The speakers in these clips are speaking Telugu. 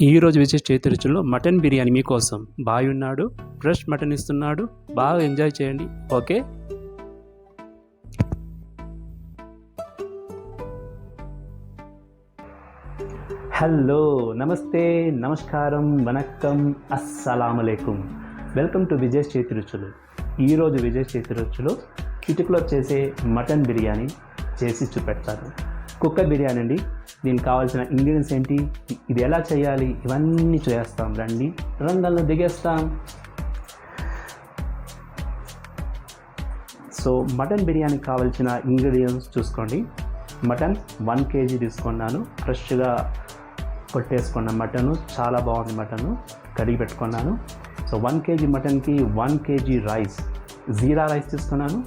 ఈరోజు విజయ్ చేతి రుచుల్లో మటన్ బిర్యానీ మీకోసం. బాయ్ ఉన్నాడు, ఫ్రెష్ మటన్ ఇస్తున్నాడు, బాగా ఎంజాయ్ చేయండి. ఓకే. హలో, నమస్తే, నమస్కారం, వనక్కం, అస్సలాముఅలైకుం. వెల్కమ్ టు విజయ్ చేతి రుచులు. ఈరోజు విజయ్ చేతి రుచులు చిటికలో చేసే మటన్ బిర్యానీ చేసి చూపెడతాను. కుక్కర్ బిర్యానీ అండి. దీనికి కావాల్సిన ఇంగ్రీడియంట్స్ ఏంటి, ఇది ఎలా చేయాలి, ఇవన్నీ చేస్తాం. రండి, రంగంలో దిగేస్తాం. సో మటన్ బిర్యానీకి కావాల్సిన ఇంగ్రీడియంట్స్ చూసుకోండి. మటన్ 1 kg తీసుకున్నాను. ఫ్రెష్గా కొట్టేసుకున్న మటను, చాలా బాగుంది మటను, కడిగి పెట్టుకున్నాను. సో 1 kg మటన్కి 1 kg రైస్, జీరా రైస్ తీసుకున్నాను.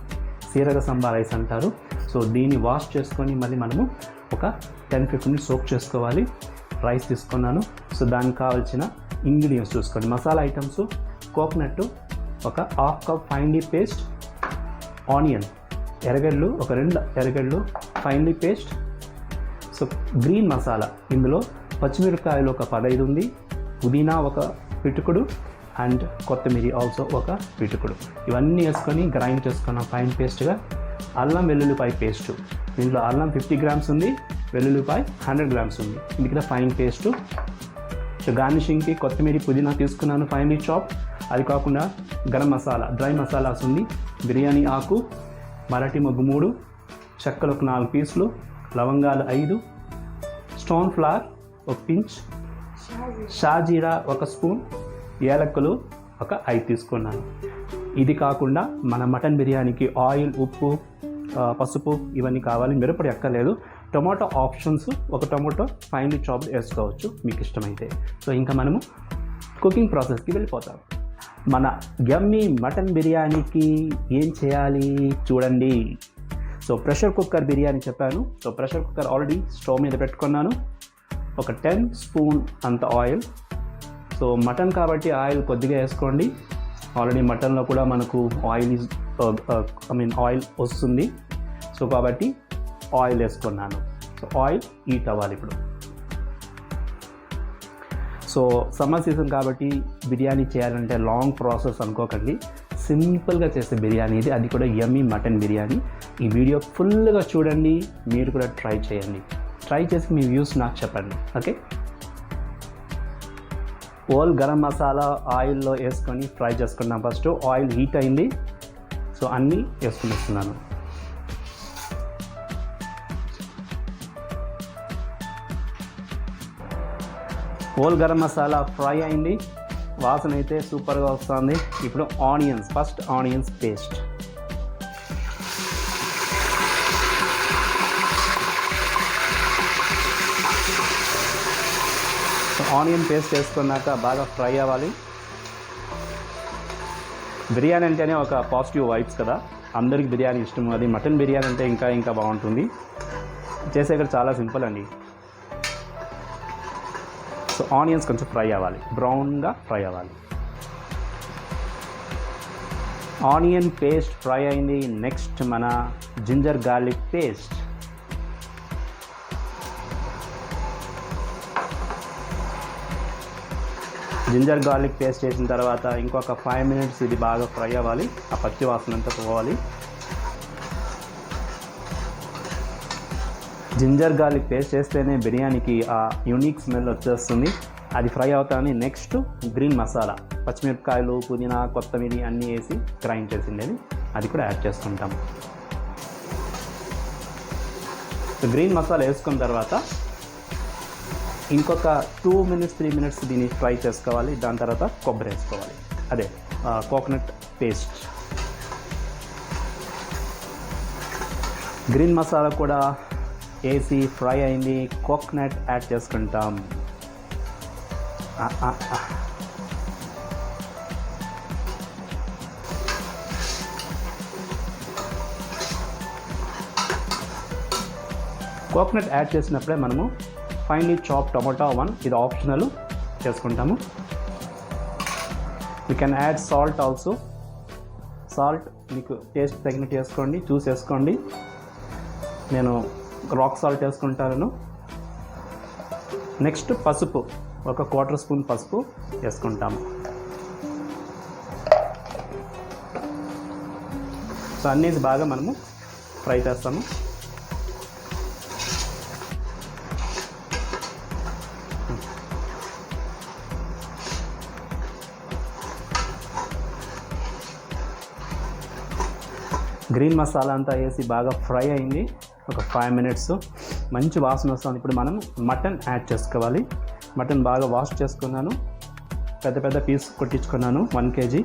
సీరగ సంబా రైస్ అంటారు. సో దీన్ని వాష్ చేసుకొని మళ్ళీ మనము ఒక 10-15 minutes సోక్ చేసుకోవాలి. రైస్ తీసుకున్నాను. సో దానికి కావాల్సిన ఇంగ్రీడియంట్స్ చూసుకోండి. మసాలా ఐటమ్స్: కోకోనట్ ఒక 1/2 cup ఫైన్లీ పేస్ట్, ఆనియన్ ఎర్రగడ్డలు ఒక 2 ఎర్రగడ్డలు finely paste. So green masala, ఇందులో పచ్చిమిరపకాయలు ఒక 15 ఉంది, పుదీనా ఒక పిటుకుడు అండ్ కొత్తిమీర ఆల్సో ఒక పిటుకుడు. ఇవన్నీ వేసుకొని గ్రైండ్ చేసుకున్నాం ఫైన్ పేస్ట్గా. అల్లం వెల్లుల్లిపాయ పేస్టు, దీంట్లో అల్లం 50 grams ఉంది, వెల్లుల్లిపాయ 100 grams ఉంది. ఇది ఫైన్ పేస్టు. సో గార్నిషింగ్కి కొత్తిమీర పుదీనా తీసుకున్నాను ఫైన్లీ చాప్. అది కాకుండా గరం మసాలా, డ్రై మసాలాస్ ఉంది. బిర్యానీ ఆకు, మరాఠీ మొగ్గు 3, చెక్కలు ఒక 4 పీసులు, లవంగాలు 5, స్టోన్ ఫ్లవర్ ఒక పించ్, షాజీరా ఒక స్పూన్, ఏలక్కలు ఒక 5 తీసుకున్నాను. ఇది కాకుండా మన మటన్ బిర్యానీకి ఆయిల్, ఉప్పు, పసుపు ఇవన్నీ కావాలి. మిరపొడి ఎక్కర్లేదు. టొమాటో ఆప్షన్స్, ఒక టొమాటో ఫైన్లీ చాప్డ్ వేసుకోవచ్చు మీకు ఇష్టమైతే. సో ఇంకా మనము కుకింగ్ ప్రాసెస్కి వెళ్ళిపోతాం. మన యమ్మీ మటన్ బిర్యానీకి ఏం చేయాలి చూడండి. సో ప్రెషర్ కుక్కర్ బిర్యానీ చెప్పాను. So pressure cooker already stove మీద పెట్టుకున్నాను. ఒక 10 స్పూన్ అంత ఆయిల్. సో మటన్ కాబట్టి ఆయిల్ కొద్దిగా వేసుకోండి. ఆల్రెడీ మటన్లో కూడా మనకు ఆయిల్ వస్తుంది. సో కాబట్టి ఆయిల్ వేసుకున్నాను. సో ఆయిల్ హీట్ అవ్వాలి ఇప్పుడు. సో సమ్మర్ సీజన్ కాబట్టి బిర్యానీ చేయాలంటే లాంగ్ ప్రాసెస్ అనుకోకండి. సింపుల్గా చేసే బిర్యానీ ఇది, అది కూడా యమ్మీ మటన్ బిర్యానీ. ఈ వీడియో ఫుల్గా చూడండి, మీరు కూడా ట్రై చేయండి. ట్రై చేసి మీ వ్యూస్ నాకు చెప్పండి. ఓకే. ఓల్ గరం మసాలా ఆయిల్లో వేసుకొని ఫ్రై చేసుకున్నాం. ఫస్ట్ ఆయిల్ హీట్ అయింది. సో అన్నీ వేసుకునిస్తున్నాను. ఓల్ గరం మసాలా ఫ్రై అయింది, వాసన అయితే సూపర్గా వస్తుంది. ఇప్పుడు onions, first onions paste. Onion paste వేసుకున్నాక బాగా ఫ్రై అవ్వాలి. బిర్యానీ అంటేనే ఒక పాజిటివ్ వైబ్స్ కదా, అందరికీ బిర్యానీ ఇష్టం. అది మటన్ బిర్యానీ అంటే ఇంకా బాగుంటుంది. చేసే కూడా చాలా సింపుల్ అండి. సో ఆనియన్స్ కొంచెం ఫ్రై అవ్వాలి, బ్రౌన్గా ఫ్రై అవ్వాలి. ఆనియన్ పేస్ట్ ఫ్రై అయింది. నెక్స్ట్ మన ginger garlic paste. Ginger garlic paste వేసిన తర్వాత ఇంకొక 5 minutes ఇది బాగా ఫ్రై అవ్వాలి. ఆ పచ్చి వాసన అంతా పోవాలి. జింజర్ గార్లిక్ పేస్ట్ వేస్తేనే బిర్యానీకి ఆ యూనిక్ స్మెల్ వచ్చేస్తుంది. అది ఫ్రై అవుతానే నెక్స్ట్ గ్రీన్ మసాలా, పచ్చిమిరపకాయలు, పుదీనా, కొత్తిమీర అన్నీ వేసి గ్రైండ్ చేసిండేది, అది కూడా యాడ్ చేసుకుంటాం. గ్రీన్ మసాలా వేసుకున్న తర్వాత ఇంకొక 2 minutes 3 minutes దీన్ని ఫ్రై చేసుకోవాలి. దాని తర్వాత కొబ్బరి వేసుకోవాలి, అదే కోకోనట్ పేస్ట్. గ్రీన్ మసాలా కూడా వేసి ఫ్రై అయింది. కోకోనట్ యాడ్ చేసుకుంటాం. కోకోనట్ యాడ్ చేసినప్పుడే మనము ఫైన్లీ చాప్ టొమాటో 1, ఇది ఆప్షనల్, చేసుకుంటాము. You can add salt also. Salt మీకు టేస్ట్ తగినట్టు వేసుకోండి, చూసి వేసుకోండి. నేను రాక్ సాల్ట్ వేసుకుంటాను. నెక్స్ట్ పసుపు ఒక 1/4 స్పూన్ పసుపు వేసుకుంటాము. సో అన్నీ బాగా మనము ఫ్రై చేస్తాము. గ్రీన్ మసాలా అంతా వేసి బాగా ఫ్రై అయింది. ఒక 5 minutes మంచి వాసన వస్తుంది. ఇప్పుడు మనం మటన్ యాడ్ చేసుకోవాలి. మటన్ బాగా వాష్ చేసుకున్నాను. పెద్ద పెద్ద పీస్ కొట్టించుకున్నాను 1 kg.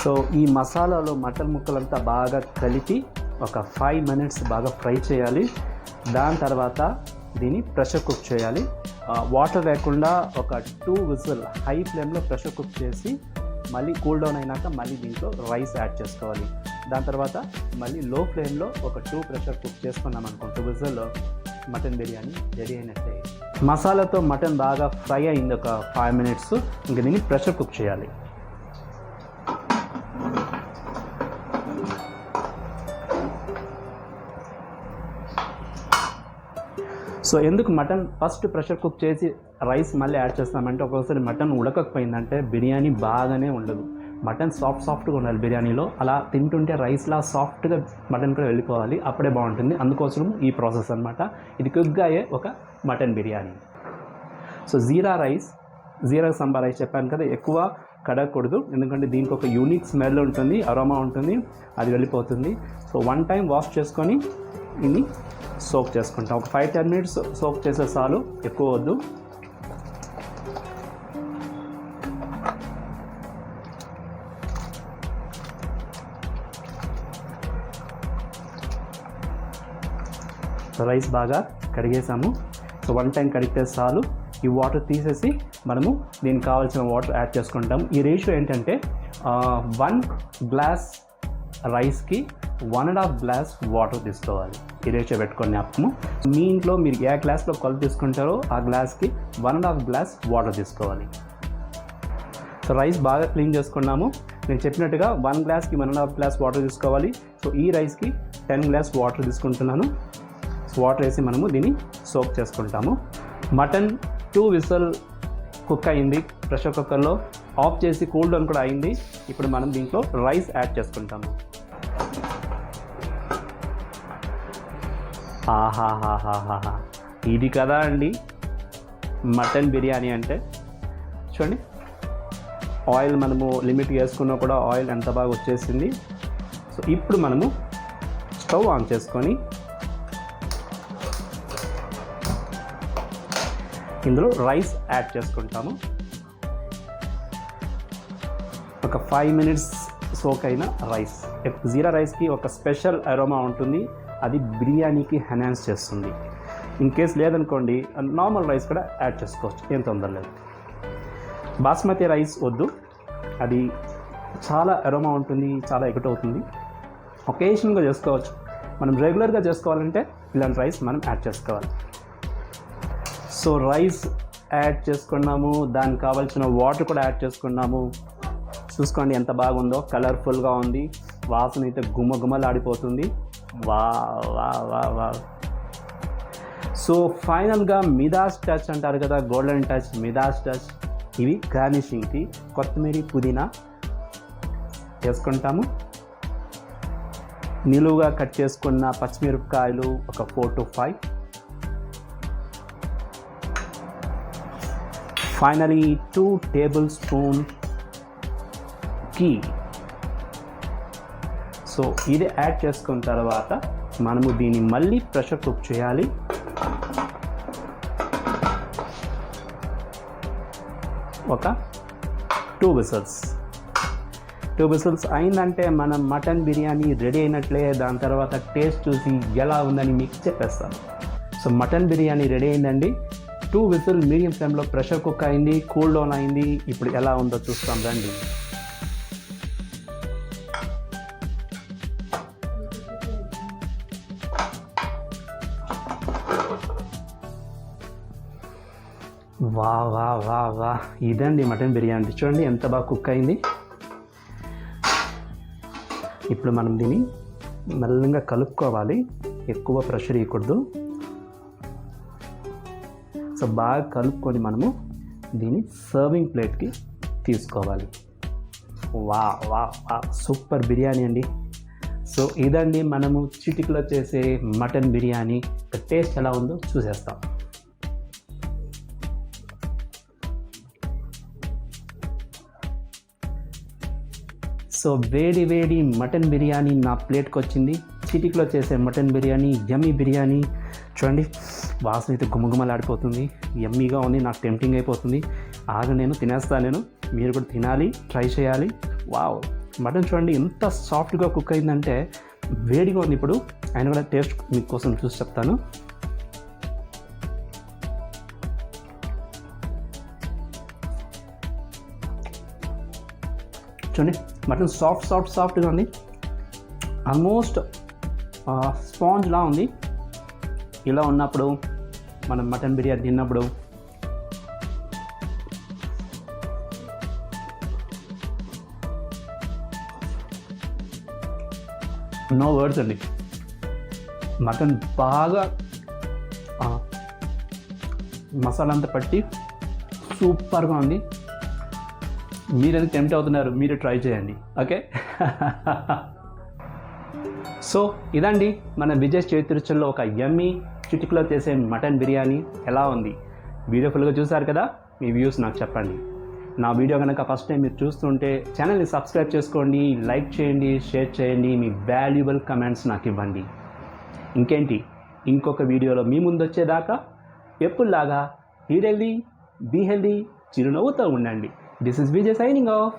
సో ఈ మసాలాలో మటన్ ముక్కలంతా బాగా కలిపి ఒక 5 minutes బాగా ఫ్రై చేయాలి. దాని తర్వాత దీన్ని ప్రెషర్ కుక్ చేయాలి. వాటర్ లేకుండా ఒక 2 whistles హై ఫ్లేమ్లో ప్రెషర్ కుక్ చేసి మళ్ళీ కూల్ డౌన్ అయినాక మళ్ళీ దీంట్లో రైస్ యాడ్ చేసుకోవాలి. దాని తర్వాత మళ్ళీ లో ఫ్లేమ్లో ఒక 2 ప్రెషర్ కుక్ చేసుకున్నాం అనుకో 2 whistles మటన్ బిర్యానీ రెడీ అయినట్లే. మసాలాతో మటన్ బాగా ఫ్రై అయింది ఒక 5 minutes. ఇంక దీన్ని ప్రెషర్ కుక్ చేయాలి. సో ఎందుకు మటన్ ఫస్ట్ ప్రెషర్ కుక్ చేసి రైస్ మళ్ళీ యాడ్ చేస్తామంటే ఒక్కొక్కసారి మటన్ ఉడకకపోయిందంటే బిర్యానీ బాగానే ఉండదు. మటన్ సాఫ్ట్గా ఉండాలి బిర్యానీలో. అలా తింటుంటే రైస్లా సాఫ్ట్గా మటన్ కూడా వెళ్ళిపోవాలి, అప్పుడే బాగుంటుంది. అందుకోసం ఈ ప్రాసెస్ అనమాట. ఇది క్విక్గా అయ్యే ఒక మటన్ బిర్యానీ. సో జీరా సంబా రైస్ చెప్పాను కదా, ఎక్కువ కడగకూడదు. ఎందుకంటే దీనికి ఒక యూనిక్ స్మెల్ ఉంటుంది, అరోమా ఉంటుంది, అది వెళ్ళిపోతుంది. సో 1 time వాష్ చేసుకొని ఇన్ని సోక్ చేసుకుంటాం. ఒక 5-10 minutes సోక్ చేసే చాలు, ఎక్కువ వద్దు. రైస్ బాగా కడిగేసాము. సో 1 time కడిగితే చాలు. ఈ వాటర్ తీసేసి మనము దీనికి కావాల్సిన వాటర్ యాడ్ చేసుకుంటాం. ఈ రేషియో ఏంటంటే 1 glass రైస్కి 1.5 glass వాటర్ తీసుకోవాలి. ఈ రేషియో పెట్టుకొని అప్పము. మీ ఇంట్లో మీరు ఏ గ్లాస్లో కొలత తీసుకుంటారో ఆ గ్లాస్కి 1.5 glass వాటర్ తీసుకోవాలి. సో రైస్ బాగా క్లీన్ చేసుకున్నాము. నేను చెప్పినట్టుగా 1 glassకి 1.5 glass వాటర్ తీసుకోవాలి. సో ఈ రైస్కి 10 glass వాటర్ తీసుకుంటున్నాను. వాటర్ వేసి మనము దీన్ని సోక్ చేసుకుంటాము. మటన్ 2 whistles కుక్ అయింది ప్రెషర్ కుక్కర్లో. ఆఫ్ చేసి కూల్ డౌన్ కూడా అయింది. ఇప్పుడు మనం దీంట్లో రైస్ యాడ్ చేసుకుంటాము. ఆహాహాహాహా, ఇది కదా అండి మటన్ బిర్యానీ అంటే. చూడండి, ఆయిల్ మనము లిమిట్ వేసుకున్నా కూడా ఆయిల్ ఎంత బాగా వచ్చేసింది. సో ఇప్పుడు మనము స్టవ్ ఆన్ చేసుకొని ఇందులో రైస్ యాడ్ చేసుకుంటాము. ఒక 5 minutes సోక్ అయిన రైస్. జీరా రైస్కి ఒక స్పెషల్ అరోమా ఉంటుంది, అది బిర్యానీకి ఎన్హాన్స్ చేస్తుంది. ఇన్ కేస్ లేదనుకోండి నార్మల్ రైస్ కూడా యాడ్ చేసుకోవచ్చు, ఏం తొందర లేదు. బాస్మతి రైస్ వద్దు, అది చాలా అరోమా ఉంటుంది, చాలా ఎగుటవుతుంది. ఒకేషన్గా చేసుకోవచ్చు. మనం రెగ్యులర్గా చేసుకోవాలంటే ఇలాంటి రైస్ మనం యాడ్ చేసుకోవాలి. సో రైస్ యాడ్ చేసుకున్నాము, దానికి కావాల్సిన వాటర్ కూడా యాడ్ చేసుకున్నాము. చూసుకోండి ఎంత బాగుందో, కలర్ఫుల్గా ఉంది, వాసన అయితే గుమ్మలాడిపోతుంది. వా వా వా వా. సో ఫైనల్గా మిదాస్ టచ్ అంటారు కదా, గోల్డెన్ టచ్, మిదాస్ టచ్. ఇవి గార్నిషింగ్కి కొత్తిమీర పుదీనా వేసుకుంటాము. నిలువుగా కట్ చేసుకున్న పచ్చిమిరపకాయలు ఒక 4 to 5. Finally 2 tablespoons ghee. So ఇది యాడ్ చేసుకున్న తర్వాత మనము దీన్ని మళ్ళీ ప్రెషర్ కుక్ చేయాలి. ఒక 2 whistles. 2 whistles అయిందంటే మనం మటన్ బిర్యానీ రెడీ అయినట్లే. దాని తర్వాత టేస్ట్ చూసి ఎలా ఉందని మీకు చెప్పేస్తాను. సో మటన్ బిర్యానీ రెడీ అయిందండి. 2 whistles మీడియం ఫ్లేమ్లో ప్రెషర్ కుక్ అయింది, కూల్ డౌన్ అయింది. ఇప్పుడు ఎలా ఉందో చూస్తాం రండి. వా వా వా వా ఇదండి మటన్ బిర్యానీ. చూడండి ఎంత బాగా కుక్ అయింది. ఇప్పుడు మనం దీన్ని మెల్లగా కలుపుకోవాలి, ఎక్కువ ప్రెషర్ ఇవ్వకూడదు. సో బాగా కలుపుకొని మనము దీన్ని సర్వింగ్ ప్లేట్కి తీసుకోవాలి. వా వా వా సూపర్ బిర్యానీ అండి. సో ఇదండి మనము చిటికలో చేసే మటన్ బిర్యానీ. టేస్ట్ ఎలా ఉందో చూసేస్తాం. సో వేడి వేడి మటన్ బిర్యానీ నా ప్లేట్కి వచ్చింది. చిటికలో చేసే మటన్ బిర్యానీ, యమ్మీ బిర్యానీ. చూడండి వాసన అయితే గుమగుమలాడిపోతుంది, యమ్మీగా ఉంది. నాకు టెంప్టింగ్ అయిపోతుంది. నేను తినేస్తాను. మీరు కూడా తినాలి, ట్రై చేయాలి. వావ్, మటన్ చూడండి ఎంత సాఫ్ట్గా కుక్ అయిందంటే, వేడిగా ఉంది. ఇప్పుడు ఆయన కూడా టేస్ట్ మీకోసం చూసి చెప్తాను. చూడండి మటన్ సాఫ్ట్గా ఉంది. ఆల్మోస్ట్ స్పాంజ్లా ఉంది. ఇలా ఉన్నప్పుడు మనం మటన్ బిర్యానీ తిన్నప్పుడు నో వర్డ్స్ అండి. మటన్ బాగా మసాలా అంతా పట్టి సూపర్గా ఉంది. మీరైతే టెంప్ట్ అవుతున్నారు, మీరు ట్రై చేయండి. ఓకే. సో ఇదండి మన విజయ్ చేతి రుచుల్లో ఒక యమ్మీ చిటికలో చేసే మటన్ బిర్యానీ. ఎలా ఉంది? వీడియో ఫుల్గా చూసారు కదా, మీ వ్యూస్ నాకు చెప్పండి. నా వీడియో కనుక ఫస్ట్ టైం మీరు చూస్తుంటే ఛానల్ని సబ్స్క్రైబ్ చేసుకోండి, లైక్ చేయండి, షేర్ చేయండి, మీ వాల్యుబుల్ కమెంట్స్ నాకు ఇవ్వండి. ఇంకేంటి, ఇంకొక వీడియోలో మీ ముందు వచ్చేదాకా ఎప్పుడులాగా ఈట్ హెల్దీ, బీ హెల్దీ, చిరునవ్వుతో ఉండండి. This is Vijay signing off.